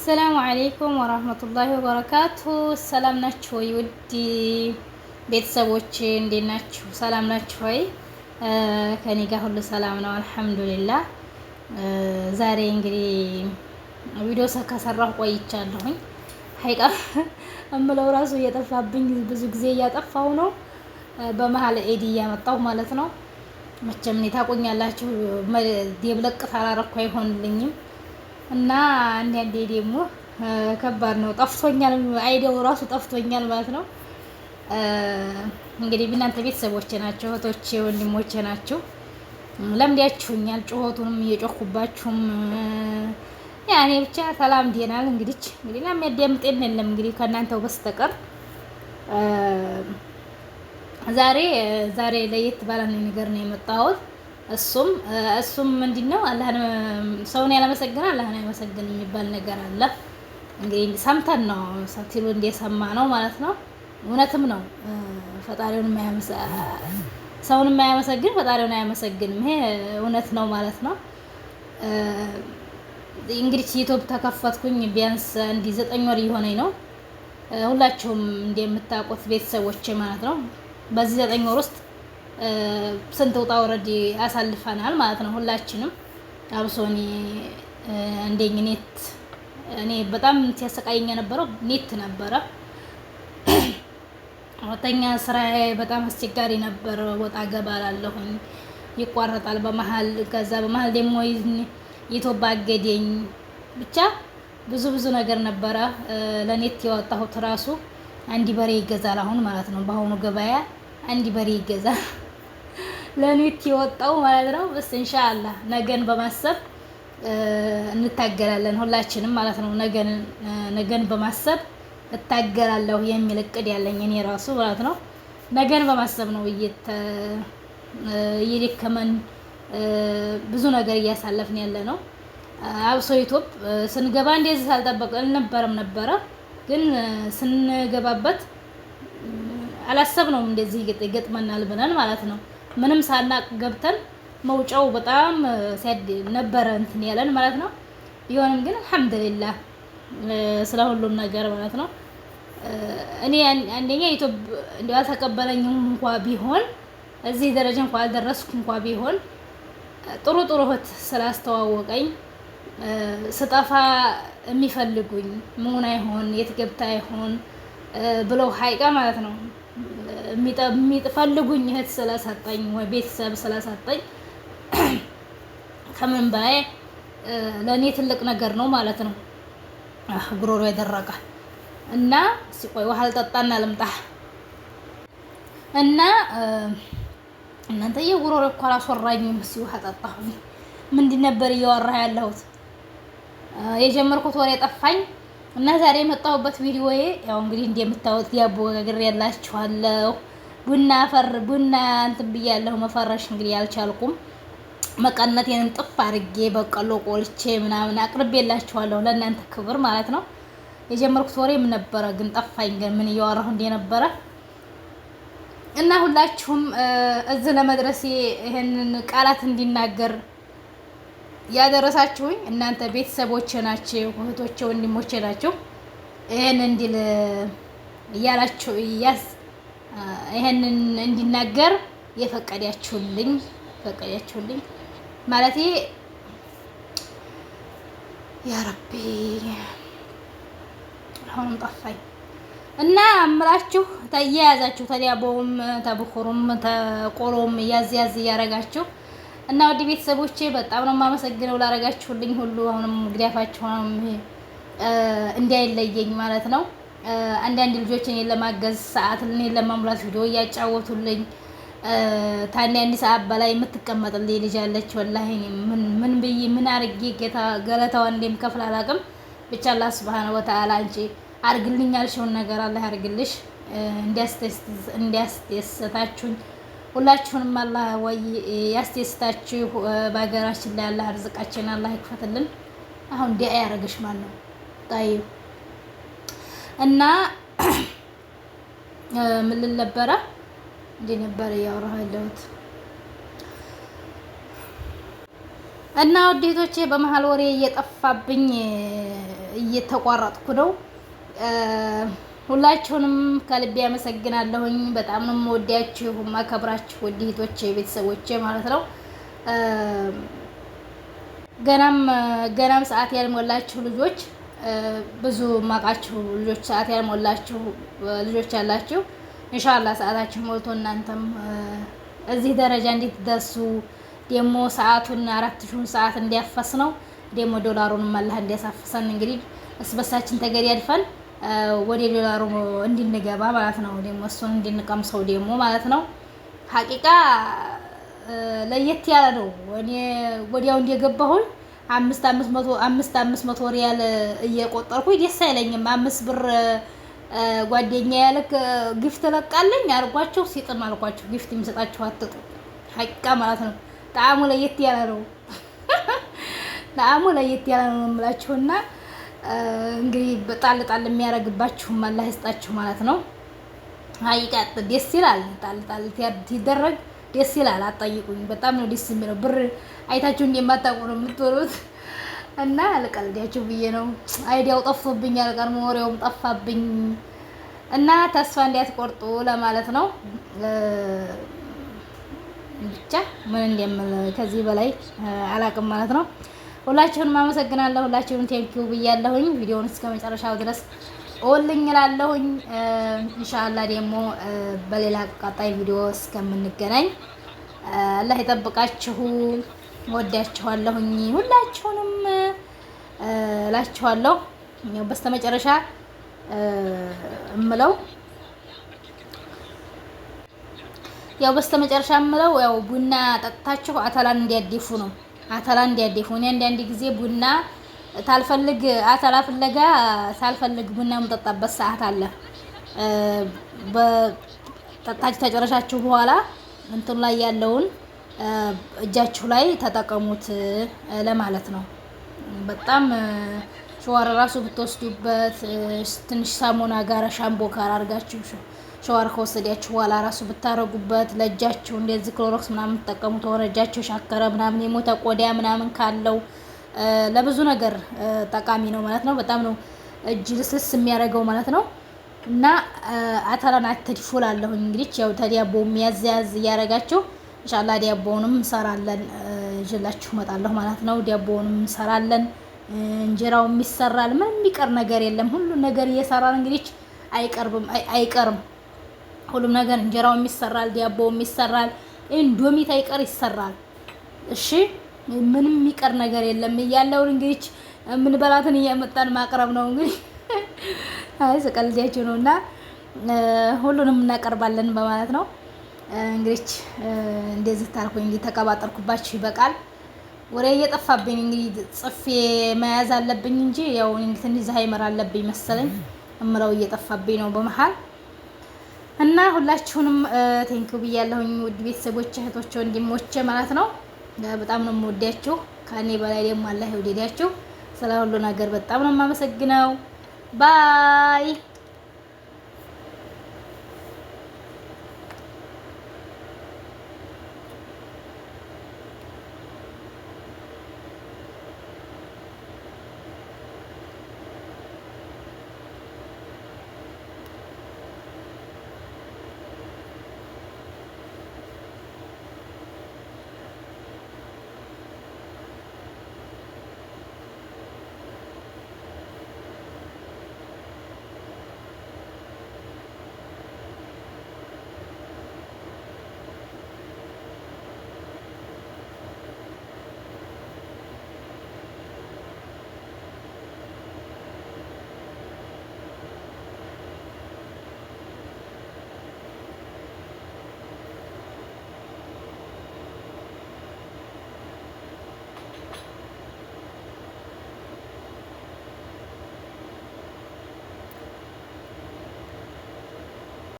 አሰላሙ አለይኩም ወራህመቱላሂ ወበረካቱ። ሰላም ናችሁ ወይ ውድ ቤተሰቦች? እንዴት ናችሁ? ሰላም ናችሁ ወይ? ከኔ ጋር ሁሉ ሰላም ነው አልሐምዱሊላህ። ዛሬ እንግዲህ ቪዲዮ ከሰራሁ ቆይቻለሁኝ። ሀይቃ እምለው ራሱ እየጠፋብኝ ብዙ ጊዜ እያጠፋው ነው። በመሀል ኤዲ እያመጣሁ ማለት ነው። መቼም እኔ ታቆኛላችሁ ደብለቅ ታላረኩ አይሆንልኝም እና አንዳንዴ ደግሞ ከባድ ነው። ጠፍቶኛል፣ አይዲያው ራሱ ጠፍቶኛል ማለት ነው። እንግዲህ እናንተ ቤተሰቦቼ ናቸው፣ እህቶቼ ወንድሞቼ ናቸው። ለምዳችሁኛል፣ ጩኸቱንም እየጮኩባችሁም ያኔ ብቻ ተላምደናል። እንግዲህ ለሚያዳምጤን የለም እንግዲህ ከእናንተው በስተቀር ዛሬ ለየት ባለ ነገር ነው የመጣሁት። እሱም ምንድነው አላህን ሰውን ያላመሰገነ አላህን አይመሰግን የሚባል ነገር አለ። እንግዲህ ሰምተን ነው ሰቲሉ እንደሰማ ነው ማለት ነው። እውነትም ነው። ሰውን የማያመሰግን ፈጣሪውን አያመሰግንም። ይሄ እውነት ነው ማለት ነው። እንግዲህ ዩቲዩብ ተከፈትኩኝ ቢያንስ እንዲህ 9 ወር እየሆነኝ ነው። ሁላችሁም እንደምታውቁት ቤተሰቦቼ ማለት ነው። በዚህ 9 ወር ውስጥ ስንት ውጣ ወረድ አሳልፈናል ማለት ነው። ሁላችንም አብሶኒ እንደኝ እኔ በጣም ሲያሰቃየኝ የነበረው ኔት ነበረ። ሁለተኛ ስራዬ በጣም አስቸጋሪ ነበር። ወጣ ገባ እላለሁኝ፣ ይቋረጣል በመሀል። ከዛ በመሀል ደግሞ ዩቲዩብ አገደኝ። ብቻ ብዙ ነገር ነበረ። ለኔት ያወጣሁት ራሱ አንድ በሬ ይገዛል አሁን ማለት ነው። በአሁኑ ገበያ አንድ በሬ ይገዛል ለኔት የወጣው ማለት ነው። በስ ኢንሻአላህ ነገን በማሰብ እንታገላለን ሁላችንም ማለት ነው። ነገን በማሰብ እታገላለሁ የሚል እቅድ ያለኝ እኔ ራሱ ማለት ነው። ነገን በማሰብ ነው እየደከመን ብዙ ነገር እያሳለፍን ያለ ነው። አብሶ ዩቲዩብ ስንገባ እንደዚህ አልጠበቅን ነበረ፣ ግን ስንገባበት አላሰብነውም እንደዚህ ይገጥመናል ብለን ማለት ነው። ምንም ሳናቅ ገብተን መውጫው በጣም ነበረ እንትን ያለን ማለት ነው። ቢሆንም ግን አልሐምዱሊላህ ስለ ሁሉም ነገር ማለት ነው። እኔ አንደኛ ዩቲዩብ እንደው አልተቀበለኝም እንኳን ቢሆን እዚህ ደረጃ እንኳን አልደረስኩ እንኳን ቢሆን ጥሩ እህት ስላስተዋወቀኝ ስጠፋ የሚፈልጉኝ ምን አይሆን የት ገብታ አይሆን ብለው ሀይቃ ማለት ነው የሚፈልጉኝ እህት ስለሰጠኝ ወይ ቤተሰብ ስለሰጠኝ ከምን በላይ ለኔ ትልቅ ነገር ነው ማለት ነው። ጉሮሮ የደረቀ እና ሲቆይ ውሃ ልጠጣና ልምጣ እና እናንተ የጉሮሮ እኮ አላስወራኝም። እስኪ ውሃ ጠጣሁኝ። ምንድን ነበር እያወራ ያለሁት? የጀመርኩት ወሬ ጠፋኝ እና ዛሬ የመጣሁበት ቪዲዮዬ ያው እንግዲህ እንደምታዩት ዳቦ ጋግሬላችኋለሁ። ቡና እንትን ብያለሁ። መፈረሽ እንግዲህ አልቻልኩም። መቀነቴን ጥፍ አድርጌ በቀሎ ቆልቼ ምናምን አቅርቤላችኋለሁ ለእናንተ ክብር ማለት ነው። የጀመርኩት ወሬ ምን ነበረ ግን ጠፋኝ። ግን ምን እያወራሁ እንደነበረ እና ሁላችሁም እዚህ ለመድረሴ ይሄንን ቃላት እንዲናገር ያደረሳችሁኝ እናንተ ቤተሰቦቼ ናችሁ፣ እህቶቼ ወንድሞቼ ናችሁ። ይሄን እንዲል እያላችሁ ይሄንን እንዲናገር የፈቀዳችሁልኝ ማለቴ ያ ረቢ አሁንም ጠፋኝ እና እምላችሁ ተያያዛችሁ ተዲያቦም ተብኹሩም ተቆሎም ያዝ እያረጋችሁ እና ወዲ ቤተሰቦቼ በጣም ነው የማመሰግነው ላረጋችሁልኝ ሁሉ። አሁንም ግዳፋችሁም እንዳይለየኝ ማለት ነው። አንዳንድ ልጆች እኔን ለማገዝ ሰዓት እኔን ለማሙላት ቪዲዮ እያጫወቱልኝ አንድ ሰዓት በላይ የምትቀመጥልኝ ልጅ አለች። ወላሂ ምን ብዬ ምን አርጌ ገለታዋን እንደምከፍል አላውቅም። ብቻ አላህ ሱብሃነሁ ወተዓላ አንቺ አርግልኝ ያልሽውን ነገር አላህ ያርግልሽ። እንዲያስደስታችሁኝ ሁላችሁንም አላህ ወይ ያስደስታችሁ። በሀገራችን ላይ አላህ ርዝቃችን አላህ ይክፈትልን። አሁን ዲያ ያረግሽ ማን ነው? ጣዩ እና ምን ልነበረ እንዴ ነበር ያወራው ያለሁት እና ውዴቶቼ በመሀል ወሬ እየጠፋብኝ እየተቋረጥኩ ነው። ሁላችሁንም ከልቤ አመሰግናለሁኝ። በጣም ነው የምወዳችሁ ማከብራችሁ ውዴቶቼ ቤተሰቦቼ ማለት ነው። ገናም ሰዓት ያልሞላችሁ ልጆች ብዙ ማቃችሁ ልጆች ሰዓት ያልሞላችሁ ልጆች ያላችሁ ኢንሻአላህ ሰዓታችሁ ሞልቶ እናንተም እዚህ ደረጃ እንድትደርሱ ደግሞ ሰዓቱን 4000 ሰዓት እንዲያፈስ ነው ደግሞ ዶላሩን አላህ እንዲያሳፍሰን እንግዲህ እስበሳችን ተገዳድፈን ወደ ዶላሩ እንድንገባ ማለት ነው። ደግሞ እሱን እንድንቀምሰው ደግሞ ማለት ነው። ሐቂቃ ለየት ያለ ነው። እኔ ወዲያው እንደገባሁኝ 500 ሪያል እየቆጠርኩኝ ደስ አይለኝም። 5 ብር ጓደኛ ያለክ ጊፍት ለቃለኝ አርጓቸው ሲጥም አልኳቸው ጊፍት የሚሰጣችሁ አትጡ ሐቂቃ ማለት ነው። ጣዕሙ ለየት ያለ ነው። ጣዕሙ ለየት ያለ ነው የምላችሁና እንግዲህ ጣል ጣል የሚያረግባችሁ አላህ ይስጣችሁ ማለት ነው። ሐቂቃ ደስ ይላል። ጣል ጣል ሲደረግ ደስ ይላል። አጣይቁኝ በጣም ነው ደስ የሚለው። ብር አይታችሁ እንደማታውቁ ነው የምትወሩት እና ለቀልዳችሁ ብዬ ነው። አይዲያው ጠፍቶብኛል፣ ቀድሞ ወሬውም ጠፋብኝ እና ተስፋ እንዲያትቆርጡ ለማለት ነው። ብቻ ምን እንደምል ከዚህ በላይ አላቅም ማለት ነው። ሁላችሁንም አመሰግናለሁ። ሁላችሁንም ቴንኪው ብያለሁኝ። ቪዲዮውን እስከ መጨረሻው ድረስ ኦልኝ እላለሁኝ። ኢንሻአላህ ደግሞ በሌላ ቀጣይ ቪዲዮ እስከምንገናኝ አላህ ይጠብቃችሁ። ወዳችኋለሁኝ ሁላችሁንም እላችኋለሁ። በስተመጨረሻ እምለው ያው ቡና ጠጥታችሁ አተላን እንዲያዲፉ ነው። አተላን እንዲያዲፉ እኔ አንዳንድ ጊዜ ቡና ታልፈልግ አተላ ፍለጋ ሳልፈልግ ቡና የምጠጣበት ሰዓት አለ። በጠጣችሁ ተጨረሻችሁ በኋላ እንትን ላይ ያለውን እጃችሁ ላይ ተጠቀሙት ለማለት ነው። በጣም ሸዋር ራሱ ብትወስዱበት ትንሽ ሳሙና ጋር ሻምቦ ጋር አድርጋችሁ ሸዋር ከወሰዳችሁ በኋላ ራሱ ብታረጉበት ለእጃችሁ እንደዚህ ክሎሮክስ ምናምን ተጠቀሙት። ሆነ እጃችሁ ሻከረ ምናምን የሞተ ቆዳ ምናምን ካለው ለብዙ ነገር ጠቃሚ ነው ማለት ነው። በጣም ነው እጅ ልስልስ የሚያደርገው ማለት ነው። እና አተላን አትድፉላለሁ እንግዲህ ያው ተዲያቦ የሚያዝያዝ እያደረጋችሁ ኢንሻአላህ ዲያቦውንም እንሰራለን ይዤላችሁ እመጣለሁ ማለት ነው። ዲያቦውንም እንሰራለን፣ እንጀራውም ይሰራል። ምንም የሚቀር ነገር የለም። ሁሉ ነገር እየሰራን እንግዲህ አይቀርም። ሁሉም ነገር እንጀራውም ይሰራል፣ ዲያቦውም ይሰራል፣ ኢንዶሚት አይቀር ይሰራል። እሺ ምንም የሚቀር ነገር የለም። እያለውን እንግዲህ ምን በላትን እያመጣን ማቅረብ ነው እንግዲህ። አይ ስቀልዳችሁ ነውና ሁሉንም እናቀርባለን በማለት ነው። እንግዲህ እንደዚህ ታርኩኝ እንግዲህ ተቀባጠርኩባችሁ ይበቃል። ወሬ እየጠፋብኝ እንግዲህ ጽፌ መያዝ አለብኝ እንጂ ያው እንግዲህ ትንሽ ዛይመር አለብኝ መሰለኝ እምለው እየጠፋብኝ ነው በመሃል እና ሁላችሁንም ቴንኪው ብያለሁኝ ውድ ቤተሰቦቼ፣ እህቶቼ፣ ወንድሞቼ ማለት ነው። በጣም ነው የምወዳችሁ። ከኔ በላይ ደግሞ አላህ ይወደዳችሁ። ስለ ሁሉ ነገር በጣም ነው የማመሰግነው። ባይ